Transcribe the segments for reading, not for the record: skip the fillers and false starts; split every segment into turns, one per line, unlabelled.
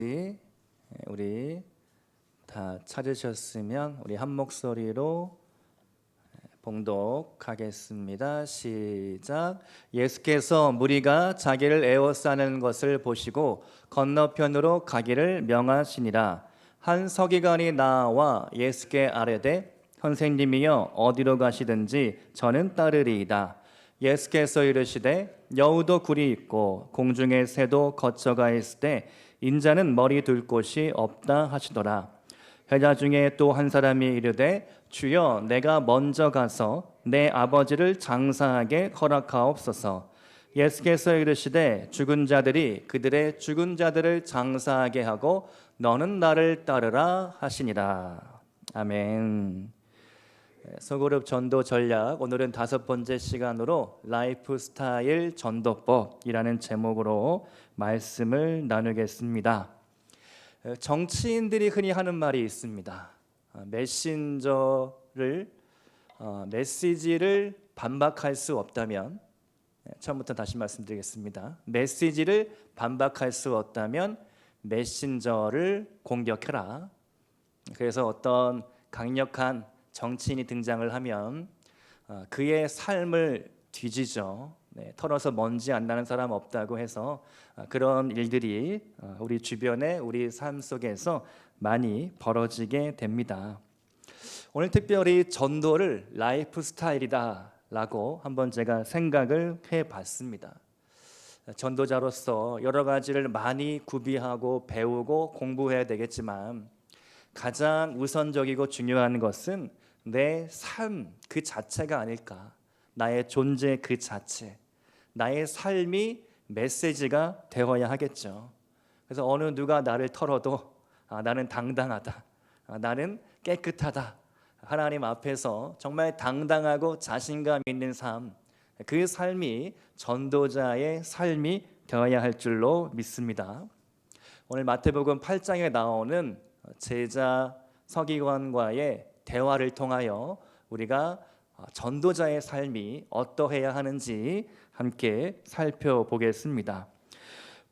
우리 다 찾으셨으면 우리 한 목소리로 봉독하겠습니다. 시작. 예수께서 무리가 자기를 에워싸는 것을 보시고 건너편으로 가기를 명하시니라. 한 서기관이 나와 예수께 아뢰되 선생님이여 어디로 가시든지 저는 따르리이다. 예수께서 이르시되 여우도 굴이 있고 공중의 새도 거처가 있을 때 인자는 머리 둘 곳이 없다 하시더라. 여자 중에 또 한 사람이 이르되 주여 내가 먼저 가서 내 아버지를 장사하게 허락하옵소서. 예수께서 이르시되 죽은 자들이 그들의 죽은 자들을 장사하게 하고 너는 나를 따르라 하시니라. 아멘. 소그룹 전도 전략, 오늘은 5번째 시간으로 라이프 스타일 전도법이라는 제목으로 말씀을 나누겠습니다. 정치인들이 흔히 하는 말이 있습니다. 메시지를 반박할 수 없다면, 처음부터 다시 말씀드리겠습니다. 메시지를 반박할 수 없다면 메신저를 공격해라. 그래서 어떤 강력한 정치인이 등장을 하면 그의 삶을 뒤지죠. 털어서 먼지 안 나는 사람 없다고 해서 그런 일들이 우리 주변에 우리 삶 속에서 많이 벌어지게 됩니다. 오늘 특별히 전도를 라이프 스타일이다라고 한번 제가 생각을 해봤습니다. 전도자로서 여러 가지를 많이 구비하고 배우고 공부해야 되겠지만 가장 우선적이고 중요한 것은 내 삶 그 자체가 아닐까. 나의 존재 그 자체, 나의 삶이 메시지가 되어야 하겠죠. 그래서 어느 누가 나를 털어도 나는 당당하다, 나는 깨끗하다, 하나님 앞에서 정말 당당하고 자신감 있는 삶, 그 삶이 전도자의 삶이 되어야 할 줄로 믿습니다. 오늘 마태복음 8장에 나오는 제자 서기관과의 대화를 통하여 우리가 전도자의 삶이 어떠해야 하는지 함께 살펴보겠습니다.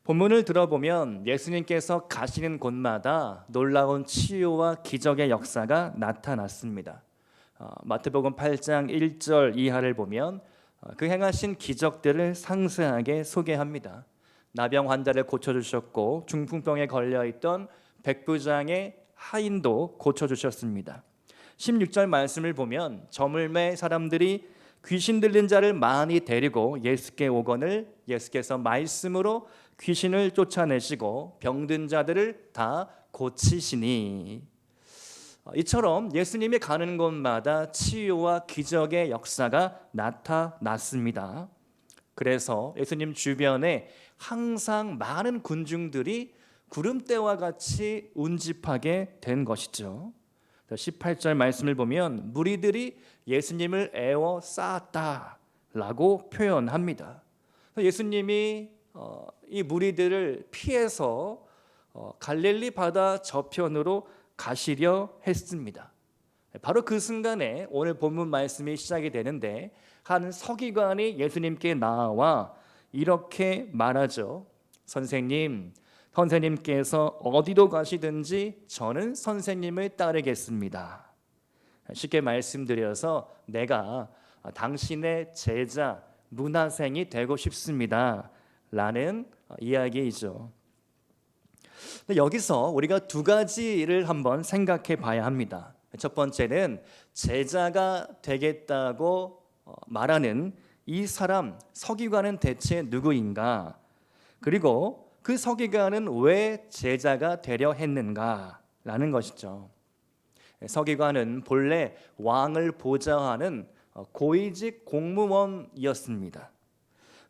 본문을 들어보면 예수님께서 가시는 곳마다 놀라운 치유와 기적의 역사가 나타났습니다. 마태복음 8장 1절 이하를 보면 그 행하신 기적들을 상세하게 소개합니다. 나병 환자를 고쳐주셨고 중풍병에 걸려있던 백부장의 하인도 고쳐주셨습니다. 16절 말씀을 보면 저물매 사람들이 귀신 들린 자를 많이 데리고 예수께 오거늘 예수께서 말씀으로 귀신을 쫓아내시고 병든 자들을 다 고치시니, 이처럼 예수님이 가는 곳마다 치유와 기적의 역사가 나타났습니다. 그래서 예수님 주변에 항상 많은 군중들이 구름대와 같이 운집하게 된 것이죠. 18절 말씀을 보면 무리들이 예수님을 에워 쌓았다라고 표현합니다. 예수님이 이 무리들을 피해서 갈릴리 바다 저편으로 가시려 했습니다. 바로 그 순간에 오늘 본문 말씀이 시작이 되는데 한 서기관이 예수님께 나와 이렇게 말하죠. 선생님께서 어디로 가시든지 저는 선생님을 따르겠습니다. 쉽게 말씀드려서 내가 당신의 제자, 문화생이 되고 싶습니다 라는 이야기이죠. 여기서 우리가 두 가지를 한번 생각해 봐야 합니다. 첫 번째는 제자가 되겠다고 말하는 이 사람 서기관은 대체 누구인가? 그리고 그 서기관은 왜 제자가 되려 했는가라는 것이죠. 서기관은 본래 왕을 보좌하는 고위직 공무원이었습니다.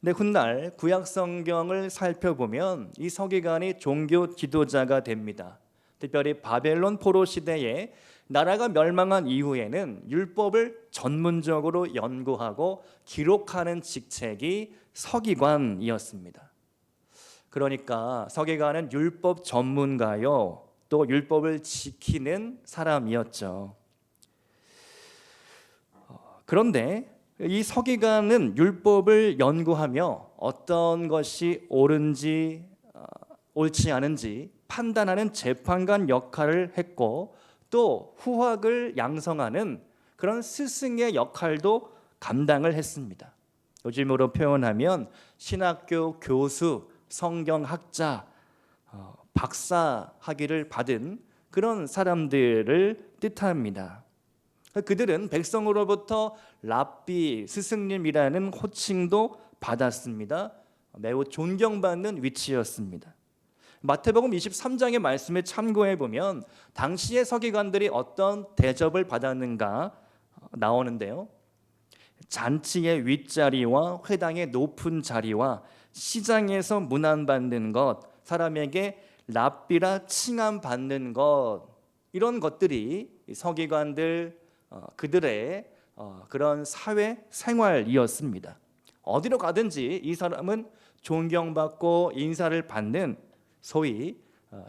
근데 훗날 구약 성경을 살펴보면 이 서기관이 종교 지도자가 됩니다. 특별히 바벨론 포로 시대에 나라가 멸망한 이후에는 율법을 전문적으로 연구하고 기록하는 직책이 서기관이었습니다. 그러니까 서기관은 율법 전문가요, 또 율법을 지키는 사람이었죠. 그런데 이 서기관은 율법을 연구하며 어떤 것이 옳은지 옳지 않은지 판단하는 재판관 역할을 했고 또 후학을 양성하는 그런 스승의 역할도 감당을 했습니다. 요즘으로 표현하면 신학교 교수, 성경학자, 박사 학위를 받은 그런 사람들을 뜻합니다. 그들은 백성으로부터 랍비, 스승님이라는 호칭도 받았습니다. 매우 존경받는 위치였습니다. 마태복음 23장의 말씀을 참고해 보면 당시의 서기관들이 어떤 대접을 받았는가 나오는데요. 잔치의 윗자리와 회당의 높은 자리와 시장에서 문안받는 것, 사람에게 랍비라 칭함받는 것, 이런 것들이 서기관들 그들의 그런 사회 생활이었습니다. 어디로 가든지 이 사람은 존경받고 인사를 받는 소위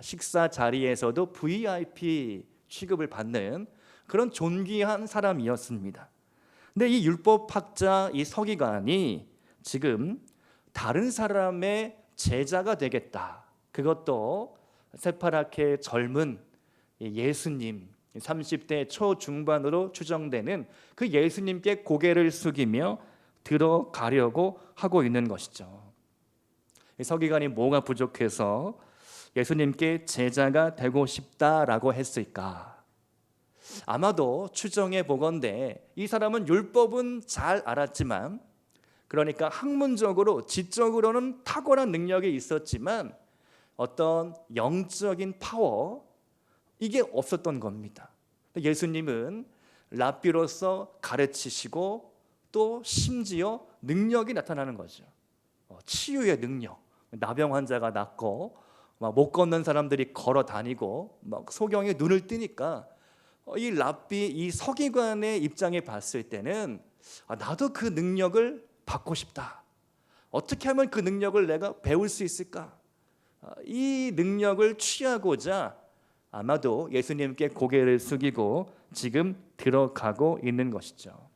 식사 자리에서도 VIP 취급을 받는 그런 존귀한 사람이었습니다. 근데 이 율법학자, 이 서기관이 지금 다른 사람의 제자가 되겠다. 그것도 새파랗게 젊은 예수님, 30대 초중반으로 추정되는 그 예수님께 고개를 숙이며 들어가려고 하고 있는 것이죠. 서기관이 뭐가 부족해서 예수님께 제자가 되고 싶다라고 했을까? 아마도 추정해 보건대 이 사람은 율법은 잘 알았지만, 그러니까 학문적으로 지적으로는 탁월한 능력이 있었지만 어떤 영적인 파워, 이게 없었던 겁니다. 예수님은 랍비로서 가르치시고 또 심지어 능력이 나타나는 거죠. 치유의 능력, 나병 환자가 낫고 막 못 걷는 사람들이 걸어 다니고 막 소경이 눈을 뜨니까 이 랍비, 이 서기관의 입장에 봤을 때는 나도 그 능력을 받고 싶다. 어떻게 하면 그 능력을 내가 배울 수 있을까? 이 능력을 취하고자 아마도 예수님께 고개를 숙이고 지금 들어가고 있는 것이죠.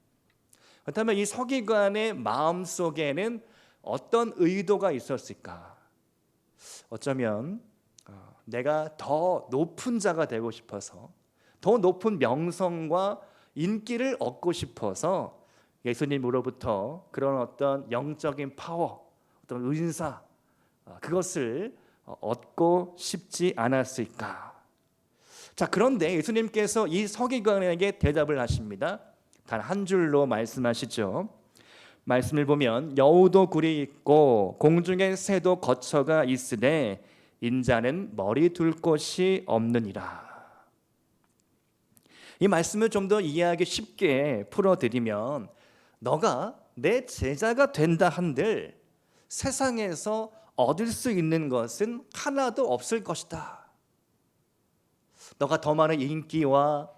그렇다면 이 서기관의 마음속에는 어떤 의도가 있었을까? 어쩌면 내가 더 높은 자가 되고 싶어서, 더 높은 명성과 인기를 얻고 싶어서 예수님으로부터 그런 어떤 영적인 파워, 어떤 은사, 그것을 얻고 싶지 않았을까? 자, 그런데 예수님께서 이 서기관에게 대답을 하십니다. 단 한 줄로 말씀하시죠. 말씀을 보면 여우도 굴이 있고 공중의 새도 거처가 있으되 인자는 머리 둘 곳이 없느니라. 이 말씀을 좀 더 이해하기 쉽게 풀어드리면, 너가 내 제자가 된다 한들 세상에서 얻을 수 있는 것은 하나도 없을 것이다. 너가 더 많은 인기와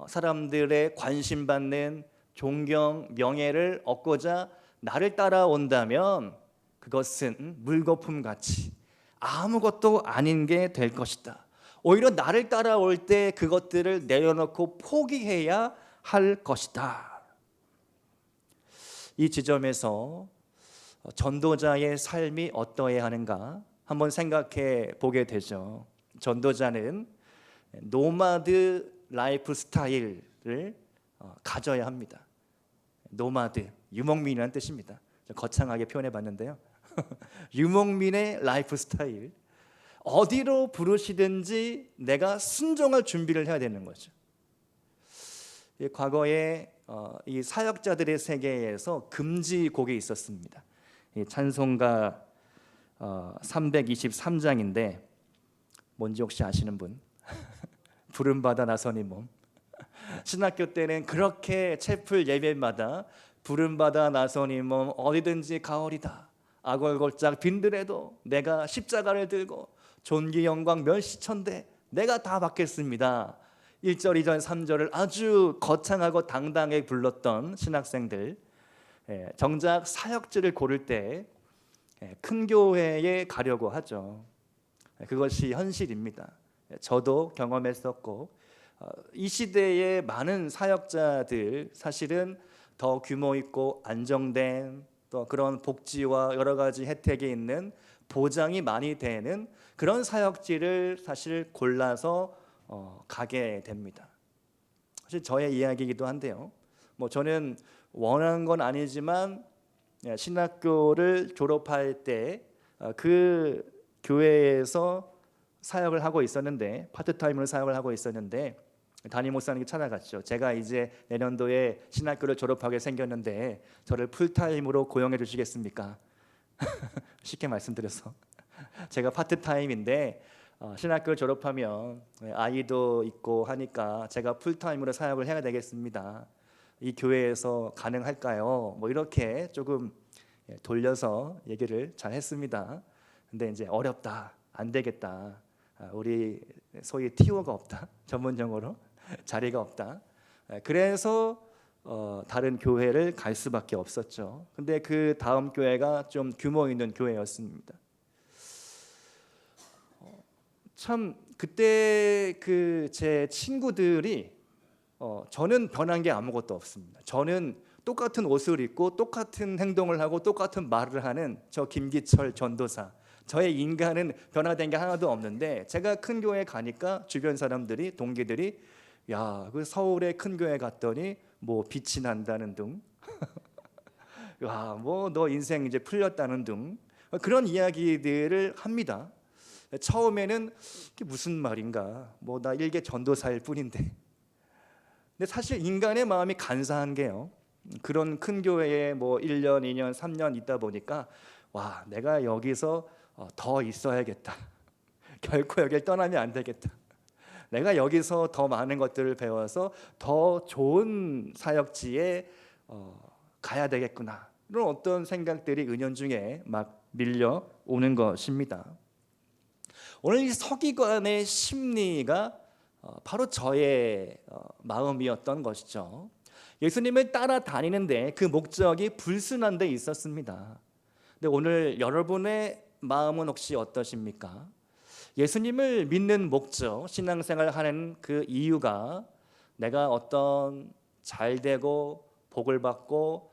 사람들의 관심받는 존경, 명예를 얻고자 나를 따라온다면 그것은 물거품 같이 아무것도 아닌 게 될 것이다. 오히려 나를 따라올 때 그것들을 내려놓고 포기해야 할 것이다. 이 지점에서 전도자의 삶이 어떠해야 하는가 한번 생각해 보게 되죠. 전도자는 노마드 라이프 스타일을 가져야 합니다. 노마드, 유목민이라는 뜻입니다. 거창하게 표현해 봤는데요. 유목민의 라이프 스타일, 어디로 부르시든지 내가 순종할 준비를 해야 되는 거죠. 과거에 이 사역자들의 세계에서 금지곡이 있었습니다. 찬송가 323장인데 뭔지 혹시 아시는 분? 부름받아 나서니 몸. 신학교 때는 그렇게 채플 예배마다 부름받아 나서니 몸 어디든지 가오리다. 아골골짝 빈들에도 내가 십자가를 들고 존귀 영광 멸시천대 내가 다 받겠습니다. 1절, 2절, 3절을 아주 거창하고 당당하게 불렀던 신학생들, 정작 사역지를 고를 때 큰 교회에 가려고 하죠. 그것이 현실입니다. 저도 경험했었고, 이 시대의 많은 사역자들 사실은 더 규모 있고 안정된 또 그런 복지와 여러 가지 혜택이 있는 보장이 많이 되는 그런 사역지를 사실 골라서 가게 됩니다. 사실 저의 이야기이기도 한데요. 뭐 저는 원한 건 아니지만 신학교를 졸업할 때 그 교회에서 사역을 하고 있었는데, 파트타임으로 사역을 하고 있었는데 담임 목사님이 찾아갔죠. 제가 이제 내년도에 신학교를 졸업하게 생겼는데 저를 풀타임으로 고용해 주시겠습니까? 쉽게 말씀드려서 제가 파트타임인데 신학교를 졸업하면 아이도 있고 하니까 제가 풀타임으로 사역을 해야 되겠습니다. 이 교회에서 가능할까요? 뭐 이렇게 조금 돌려서 얘기를 잘 했습니다. 근데 이제 어렵다, 안 되겠다, 우리 소위 티오가 없다, 전문 용어로 자리가 없다. 그래서 다른 교회를 갈 수밖에 없었죠. 근데 그 다음 교회가 좀 규모 있는 교회였습니다. 참 그때 그 제 친구들이 저는 변한 게 아무것도 없습니다. 저는 똑같은 옷을 입고 똑같은 행동을 하고 똑같은 말을 하는 저 김기철 전도사, 저의 인간은 변화된 게 하나도 없는데, 제가 큰 교회 가니까 주변 사람들이, 동기들이 야, 그 서울의 큰 교회 갔더니 뭐 빛이 난다는 둥, 야, 뭐 너 인생 이제 풀렸다는 둥, 그런 이야기들을 합니다. 처음에는 이게 무슨 말인가, 뭐 나 일개 전도사일 뿐인데. 근데 사실 인간의 마음이 간사한 게요, 그런 큰 교회에 뭐 1년, 2년, 3년 있다 보니까 와, 내가 여기서 더 있어야겠다. 결코 여길 떠나면 안 되겠다. 내가 여기서 더 많은 것들을 배워서 더 좋은 사역지에 가야 되겠구나. 이런 어떤 생각들이 은연중에 막 밀려오는 것입니다. 오늘 이 서기관의 심리가 바로 저의 마음이었던 것이죠. 예수님을 따라다니는데 그 목적이 불순한 데 있었습니다. 근데 오늘 여러분의 마음은 혹시 어떠십니까? 예수님을 믿는 목적, 신앙생활을 하는 그 이유가 내가 어떤 잘되고 복을 받고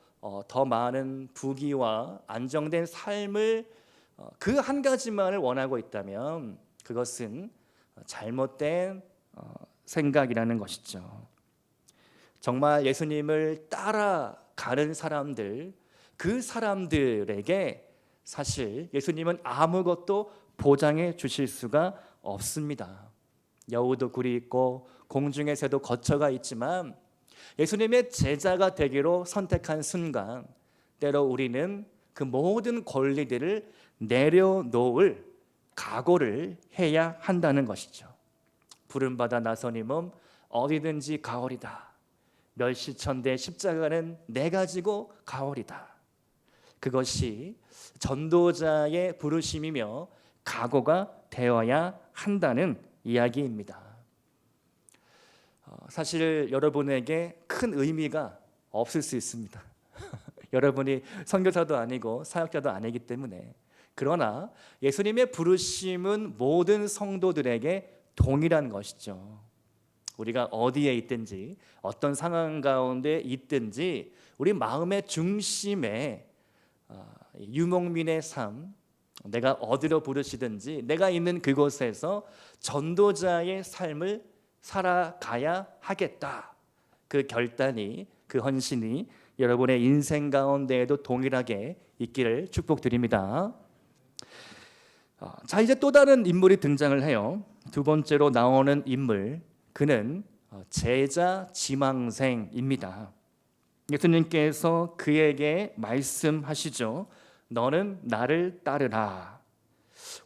더 많은 부귀와 안정된 삶을 그 한 가지만을 원하고 있다면 그것은 잘못된 생각이라는 것이죠. 정말 예수님을 따라가는 사람들, 그 사람들에게 사실 예수님은 아무것도 보장해 주실 수가 없습니다. 여우도 굴이 있고 공중의 새도 거처가 있지만 예수님의 제자가 되기로 선택한 순간 때로 우리는 그 모든 권리들을 내려놓을 각오를 해야 한다는 것이죠. 부름받아 나서니 몸 어디든지 가오리다. 멸시천대 십자가는 내가 지고 가오리다. 그것이 전도자의 부르심이며 각오가 되어야 한다는 이야기입니다. 사실 여러분에게 큰 의미가 없을 수 있습니다. 여러분이 선교사도 아니고 사역자도 아니기 때문에. 그러나 예수님의 부르심은 모든 성도들에게 동일한 것이죠. 우리가 어디에 있든지 어떤 상황 가운데 있든지 우리 마음의 중심에 유목민의 삶, 내가 어디로 부르시든지 내가 있는 그곳에서 전도자의 삶을 살아가야 하겠다. 그 결단이, 그 헌신이 여러분의 인생 가운데에도 동일하게 있기를 축복드립니다. 자, 이제 또 다른 인물이 등장을 해요. 두 번째로 나오는 인물, 그는 제자 지망생입니다. 예수님께서 그에게 말씀하시죠. 너는 나를 따르라.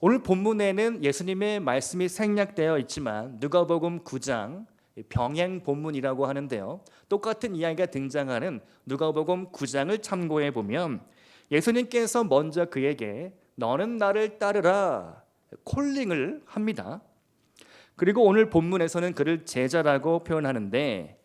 오늘 본문에는 예수님의 말씀이 생략되어 있지만 누가복음 9장 병행 본문이라고 하는데요, 똑같은 이야기가 등장하는 누가복음 9장을 참고해 보면 예수님께서 먼저 그에게 너는 나를 따르라 콜링을 합니다. 그리고 오늘 본문에서는 그를 제자라고 표현하는데,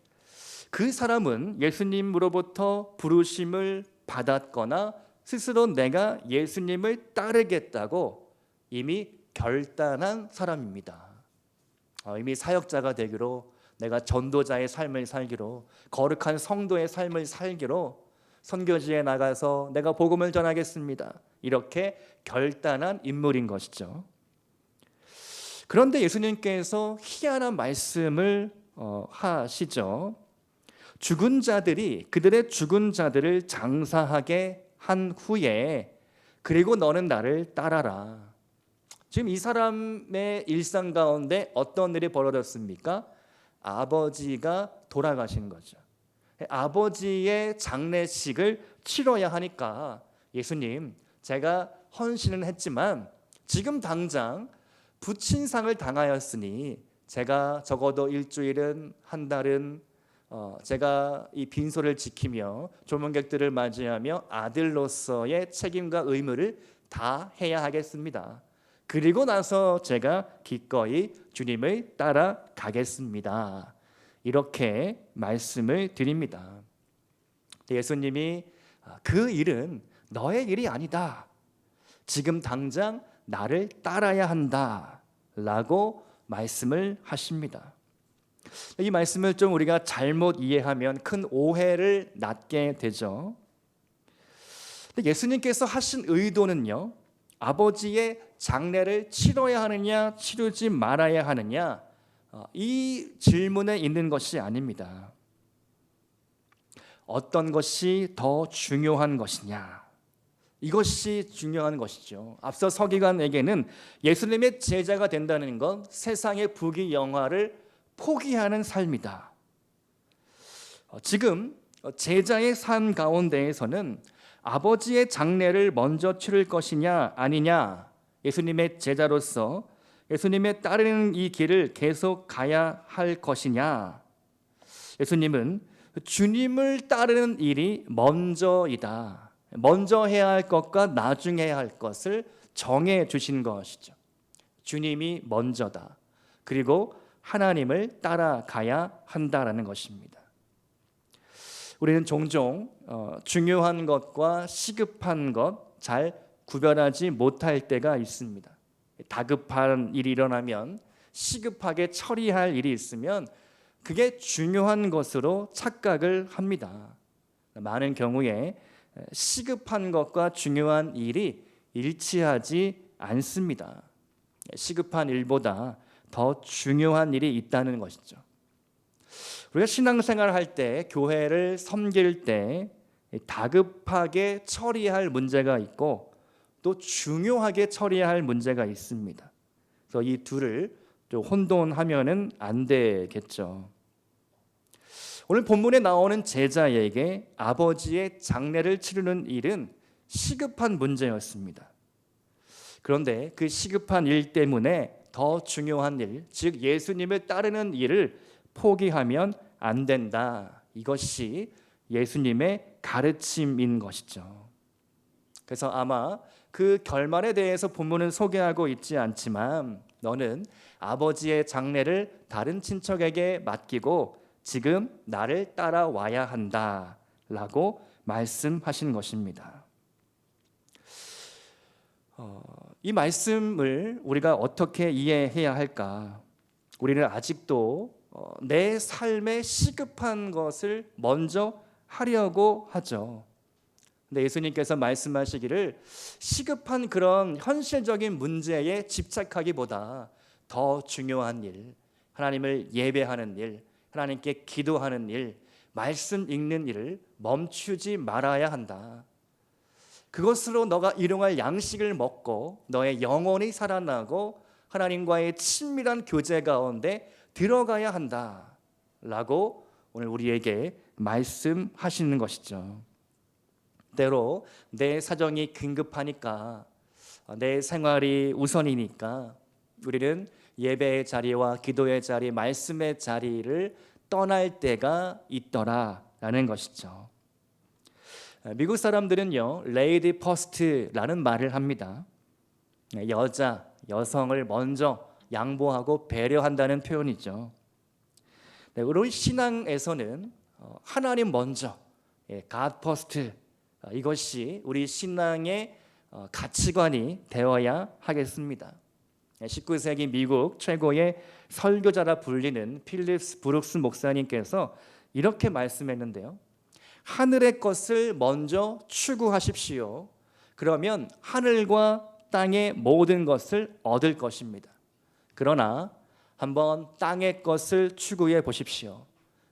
그 사람은 예수님으로부터 부르심을 받았거나 스스로 내가 예수님을 따르겠다고 이미 결단한 사람입니다. 이미 사역자가 되기로, 내가 전도자의 삶을 살기로, 거룩한 성도의 삶을 살기로 선교지에 나가서 내가 복음을 전하겠습니다. 이렇게 결단한 인물인 것이죠. 그런데 예수님께서 희한한 말씀을 하시죠. 죽은 자들이 그들의 죽은 자들을 장사하게 한 후에 그리고 너는 나를 따라라. 지금 이 사람의 일상 가운데 어떤 일이 벌어졌습니까? 아버지가 돌아가신 거죠. 아버지의 장례식을 치러야 하니까 예수님, 제가 헌신은 했지만 지금 당장 부친상을 당하였으니 제가 적어도 일주일은 한 달은 제가 이 빈소를 지키며 조문객들을 맞이하며 아들로서의 책임과 의무를 다 해야 하겠습니다. 그리고 나서 제가 기꺼이 주님을 따라가겠습니다. 이렇게 말씀을 드립니다. 예수님이 그 일은 너의 일이 아니다. 지금 당장 나를 따라야 한다. 라고 말씀을 하십니다. 이 말씀을 좀 우리가 잘못 이해하면 큰 오해를 낳게 되죠. 예수님께서 하신 의도는요, 아버지의 장례를 치러야 하느냐 치르지 말아야 하느냐, 이 질문에 있는 것이 아닙니다. 어떤 것이 더 중요한 것이냐, 이것이 중요한 것이죠. 앞서 서기관에게는 예수님의 제자가 된다는 건 세상의 부귀영화를 포기하는 삶이다. 지금 제자의 삶 가운데에서는 아버지의 장례를 먼저 치를 것이냐 아니냐, 예수님의 제자로서 예수님의 따르는 이 길을 계속 가야 할 것이냐, 예수님은 주님을 따르는 일이 먼저이다. 먼저 해야 할 것과 나중에 해야 할 것을 정해 주신 것이죠. 주님이 먼저다. 그리고 하나님을 따라가야 한다라는 것입니다. 우리는 종종 중요한 것과 시급한 것 잘 구별하지 못할 때가 있습니다. 다급한 일이 일어나면 시급하게 처리할 일이 있으면 그게 중요한 것으로 착각을 합니다. 많은 경우에 시급한 것과 중요한 일이 일치하지 않습니다. 시급한 일보다 더 중요한 일이 있다는 것이죠. 우리가 신앙생활을 할 때, 교회를 섬길 때 다급하게 처리할 문제가 있고 또 중요하게 처리해야 할 문제가 있습니다. 그래서 이 둘을 좀 혼돈하면은 안 되겠죠. 오늘 본문에 나오는 제자에게 아버지의 장례를 치르는 일은 시급한 문제였습니다. 그런데 그 시급한 일 때문에 더 중요한 일, 즉 예수님을 따르는 일을 포기하면 안 된다. 이것이 예수님의 가르침인 것이죠. 그래서 아마 그 결말에 대해서 본문은 소개하고 있지 않지만 너는 아버지의 장례를 다른 친척에게 맡기고 지금 나를 따라와야 한다라고 말씀하신 것입니다. 이 말씀을 우리가 어떻게 이해해야 할까? 우리는 아직도 내 삶에 시급한 것을 먼저 하려고 하죠. 근데 예수님께서 말씀하시기를 시급한 그런 현실적인 문제에 집착하기보다 더 중요한 일, 하나님을 예배하는 일, 하나님께 기도하는 일, 말씀 읽는 일을 멈추지 말아야 한다. 그것으로 너가 일용할 양식을 먹고 너의 영혼이 살아나고 하나님과의 친밀한 교제 가운데 들어가야 한다 라고 오늘 우리에게 말씀하시는 것이죠. 때로 내 사정이 긴급하니까, 내 생활이 우선이니까 우리는 예배의 자리와 기도의 자리, 말씀의 자리를 떠날 때가 있더라라는 것이죠. 미국 사람들은요, 레이디 퍼스트라는 말을 합니다. 여성을 먼저 양보하고 배려한다는 표현이죠. 우리 신앙에서는 하나님 먼저, God first, 이것이 우리 신앙의 가치관이 되어야 하겠습니다. 19세기 미국 최고의 설교자라 불리는 필립스 브룩스 목사님께서 이렇게 말씀했는데요. 하늘의 것을 먼저 추구하십시오. 그러면 하늘과 땅의 모든 것을 얻을 것입니다. 그러나 한번 땅의 것을 추구해 보십시오.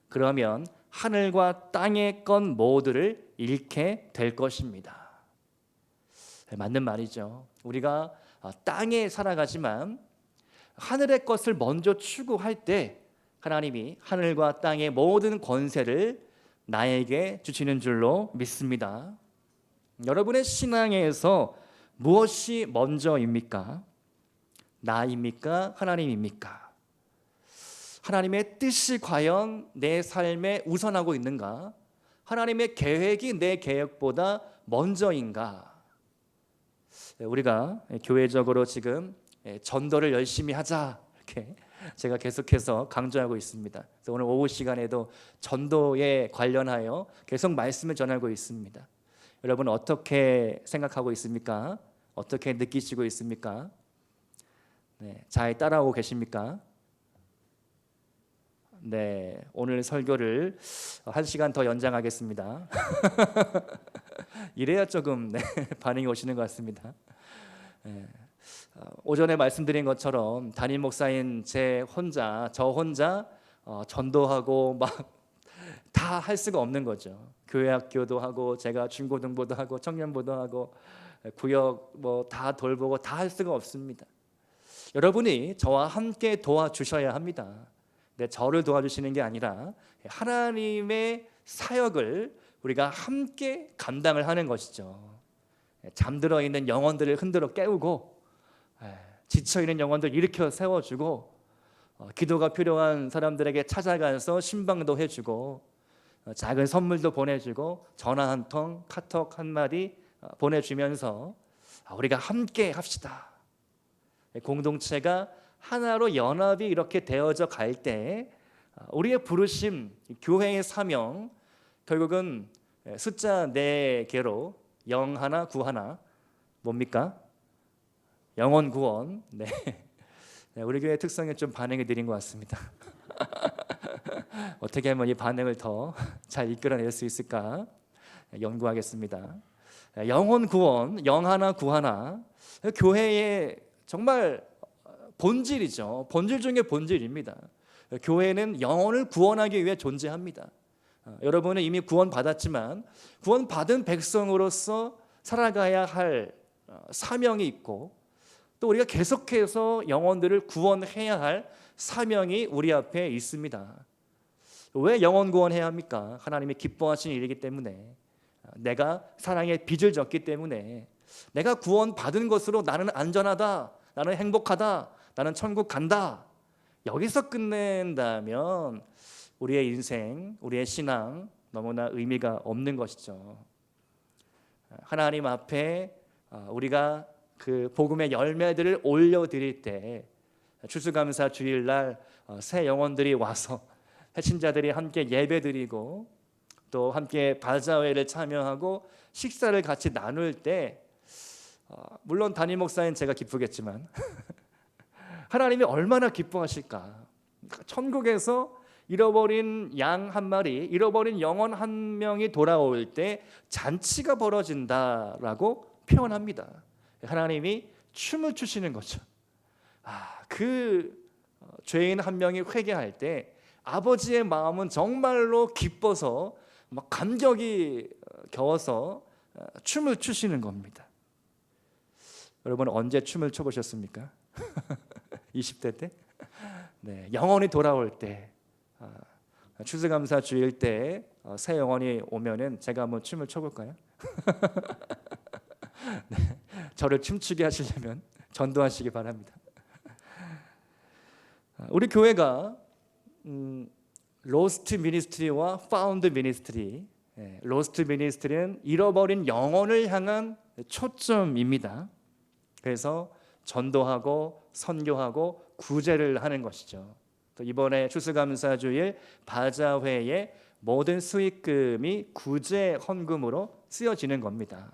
그러면 하늘과 땅의 것 모두를 잃게 될 것입니다. 맞는 말이죠. 우리가 땅에 살아가지만 하늘의 것을 먼저 추구할 때 하나님이 하늘과 땅의 모든 권세를 나에게 주시는 줄로 믿습니다. 여러분의 신앙에서 무엇이 먼저입니까? 나입니까? 하나님입니까? 하나님의 뜻이 과연 내 삶에 우선하고 있는가? 하나님의 계획이 내 계획보다 먼저인가? 우리가 교회적으로 지금 전도를 열심히 하자 이렇게 제가 계속해서 강조하고 있습니다. 그래서 오늘 오후 시간에도 전도에 관련하여 계속 말씀을 전하고 있습니다. 여러분 어떻게 생각하고 있습니까? 어떻게 느끼시고 있습니까? 네, 잘 따라오고 계십니까? 네, 오늘 설교를 1시간 더 연장하겠습니다. 이래야 조금 반응이 오시는 것 같습니다. 네, 오전에 말씀드린 것처럼 담임 목사인 저 혼자 전도하고 막 다 할 수가 없는 거죠. 교회 학교도 하고 제가 중고등부도 하고 청년부도 하고 구역 뭐 다 돌보고 다 할 수가 없습니다. 여러분이 저와 함께 도와주셔야 합니다. 저를 도와주시는 게 아니라 하나님의 사역을 우리가 함께 감당을 하는 것이죠. 잠들어 있는 영혼들을 흔들어 깨우고 지쳐 있는 영혼들 일으켜 세워주고 기도가 필요한 사람들에게 찾아가서 신방도 해주고 작은 선물도 보내주고 전화 한 통, 카톡 한 마디 보내주면서 우리가 함께 합시다. 공동체가 하나로 연합이 이렇게 되어져 갈 때 우리의 부르심, 교회의 사명 결국은 숫자 4개로 영 하나 구 하나 뭡니까? 영혼 구원. 네, 우리 교회 특성에 좀 반응이 느린 것 같습니다. 어떻게 하면 이 반응을 더 잘 이끌어낼 수 있을까 연구하겠습니다. 영혼 구원, 영 하나 구 하나 교회의 정말 본질이죠. 본질 중에 본질입니다. 교회는 영혼을 구원하기 위해 존재합니다. 여러분은 이미 구원받았지만 구원받은 백성으로서 살아가야 할 사명이 있고 또 우리가 계속해서 영혼들을 구원해야 할 사명이 우리 앞에 있습니다. 왜 영혼 구원해야 합니까? 하나님이 기뻐하시는 일이기 때문에, 내가 사랑의 빚을 졌기 때문에, 내가 구원받은 것으로 나는 안전하다, 나는 행복하다, 나는 천국 간다, 여기서 끝낸다면 우리의 인생, 우리의 신앙 너무나 의미가 없는 것이죠. 하나님 앞에 우리가 그 복음의 열매들을 올려드릴 때 추수감사 주일날 새 영혼들이 와서 회신자들이 함께 예배드리고 또 함께 바자회를 참여하고 식사를 같이 나눌 때 물론 담임 목사인 제가 기쁘겠지만 하나님이 얼마나 기뻐하실까. 천국에서 잃어버린 양 한 마리, 잃어버린 영혼 한 명이 돌아올 때 잔치가 벌어진다라고 표현합니다. 하나님이 춤을 추시는 거죠. 그 죄인 한 명이 회개할 때 아버지의 마음은 정말로 기뻐서 막 감격이 겨워서 춤을 추시는 겁니다. 여러분 언제 춤을 춰보셨습니까? 20대 때? 네, 영혼이 돌아올 때, 추수감사 주일 때 새 영혼이 오면은 제가 한번 춤을 춰볼까요? 네, 저를 춤추게 하시려면 전도하시기 바랍니다. 우리 교회가 로스트 미니스트리와 파운드 미니스트리, 로스트 미니스트리는 잃어버린 영혼을 향한 초점입니다. 그래서 전도하고 선교하고 구제를 하는 것이죠. 또 이번에 추수감사주일 바자회의 모든 수익금이 구제 헌금으로 쓰여지는 겁니다.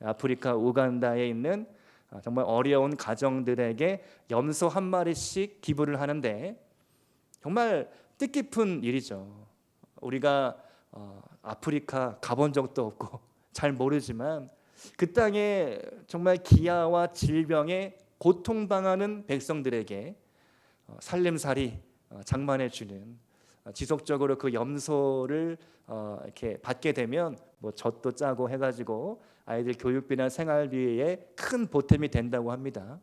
아프리카 우간다에 있는 정말 어려운 가정들에게 염소 한 마리씩 기부를 하는데 정말 뜻깊은 일이죠. 우리가 아프리카 가본 적도 없고 잘 모르지만 그 땅에 정말 기아와 질병에 고통당하는 백성들에게 살림살이 장만해 주는, 지속적으로 그 염소를 이렇게 받게 되면 뭐 젖도 짜고 해가지고 아이들 교육비나 생활비에 큰 보탬이 된다고 합니다.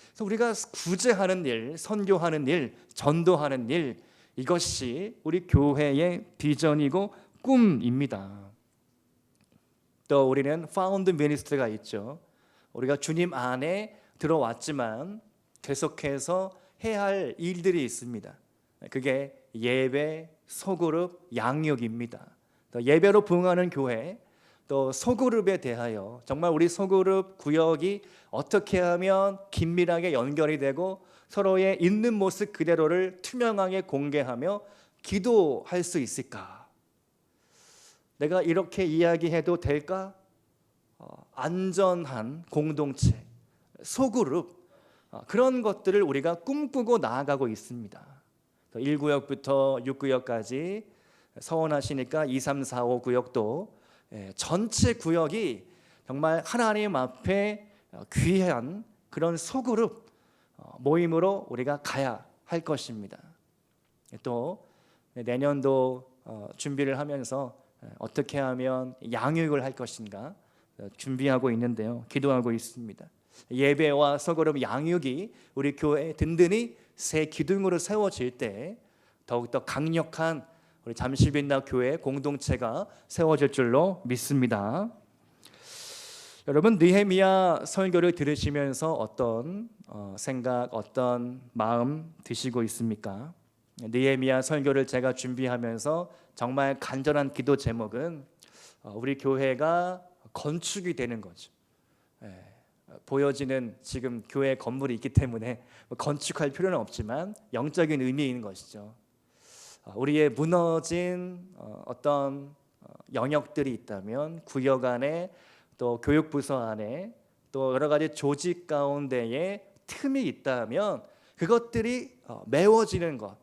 그래서 우리가 구제하는 일, 선교하는 일, 전도하는 일, 이것이 우리 교회의 비전이고 꿈입니다. 또 우리는 파운드 미니스트리가 있죠. 우리가 주님 안에 들어왔지만 계속해서 해야 할 일들이 있습니다. 그게 예배, 소그룹, 양육입니다. 또 예배로 부응하는 교회, 또 소그룹에 대하여 정말 우리 소그룹 구역이 어떻게 하면 긴밀하게 연결이 되고 서로의 있는 모습 그대로를 투명하게 공개하며 기도할 수 있을까? 내가 이렇게 이야기해도 될까? 안전한 공동체, 소그룹, 그런 것들을 우리가 꿈꾸고 나아가고 있습니다. 1구역부터 6구역까지 서원하시니까 2, 3, 4, 5구역도 전체 구역이 정말 하나님 앞에 귀한 그런 소그룹 모임으로 우리가 가야 할 것입니다. 또 내년도 준비를 하면서 어떻게 하면 양육을 할 것인가 준비하고 있는데요. 기도하고 있습니다. 예배와 소그룹 양육이 우리 교회에 든든히 새 기둥으로 세워질 때 더욱더 강력한 우리 잠실빛나 교회 공동체가 세워질 줄로 믿습니다. 여러분, 느헤미야 설교를 들으시면서 어떤 생각, 어떤 마음 드시고 있습니까? 느헤미야 설교를 제가 준비하면서 정말 간절한 기도 제목은 우리 교회가 건축이 되는 거죠. 보여지는 지금 교회 건물이 있기 때문에 건축할 필요는 없지만 영적인 의미인 것이죠. 우리의 무너진 어떤 영역들이 있다면 구역 안에 또 교육부서 안에 또 여러 가지 조직 가운데에 틈이 있다면 그것들이 메워지는 것.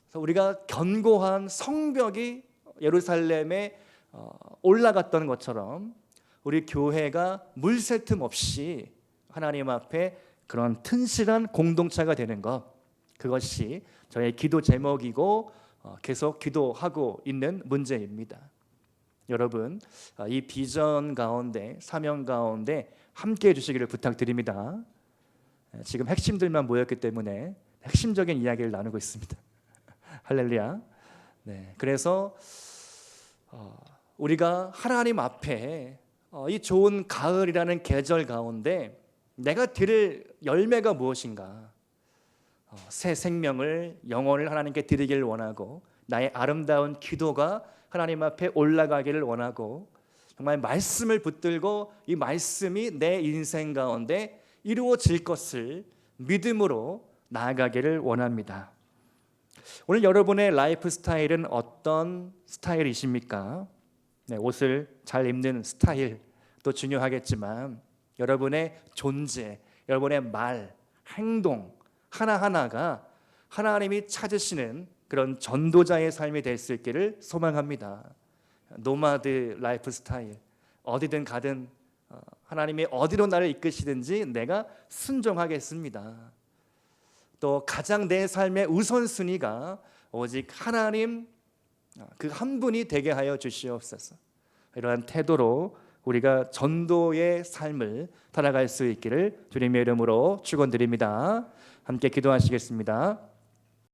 그래서 우리가 견고한 성벽이 예루살렘에 올라갔던 것처럼 우리 교회가 물새 틈 없이 하나님 앞에 그런 튼실한 공동체가 되는 것, 그것이 저의 기도 제목이고 계속 기도하고 있는 문제입니다. 여러분, 이 비전 가운데, 사명 가운데 함께해 주시기를 부탁드립니다. 지금 핵심들만 모였기 때문에 핵심적인 이야기를 나누고 있습니다. 할렐루야. 네, 그래서 우리가 하나님 앞에 이 좋은 가을이라는 계절 가운데 내가 드릴 열매가 무엇인가? 새 생명을, 영혼을 하나님께 드리기를 원하고 나의 아름다운 기도가 하나님 앞에 올라가기를 원하고 정말 말씀을 붙들고 이 말씀이 내 인생 가운데 이루어질 것을 믿음으로 나아가기를 원합니다. 오늘 여러분의 라이프 스타일은 어떤 스타일이십니까? 네, 옷을 잘 입는 스타일도 중요하겠지만 여러분의 존재, 여러분의 말, 행동 하나하나가 하나님이 찾으시는 그런 전도자의 삶이 될 수 있기를 소망합니다. 노마드 라이프 스타일, 어디든 가든 하나님이 어디로 나를 이끄시든지 내가 순종하겠습니다. 또 가장 내 삶의 우선순위가 오직 하나님 그 한 분이 되게 하여 주시옵소서. 이러한 태도로 우리가 전도의 삶을 살아갈 수 있기를 주님의 이름으로 축원드립니다. 함께 기도하시겠습니다.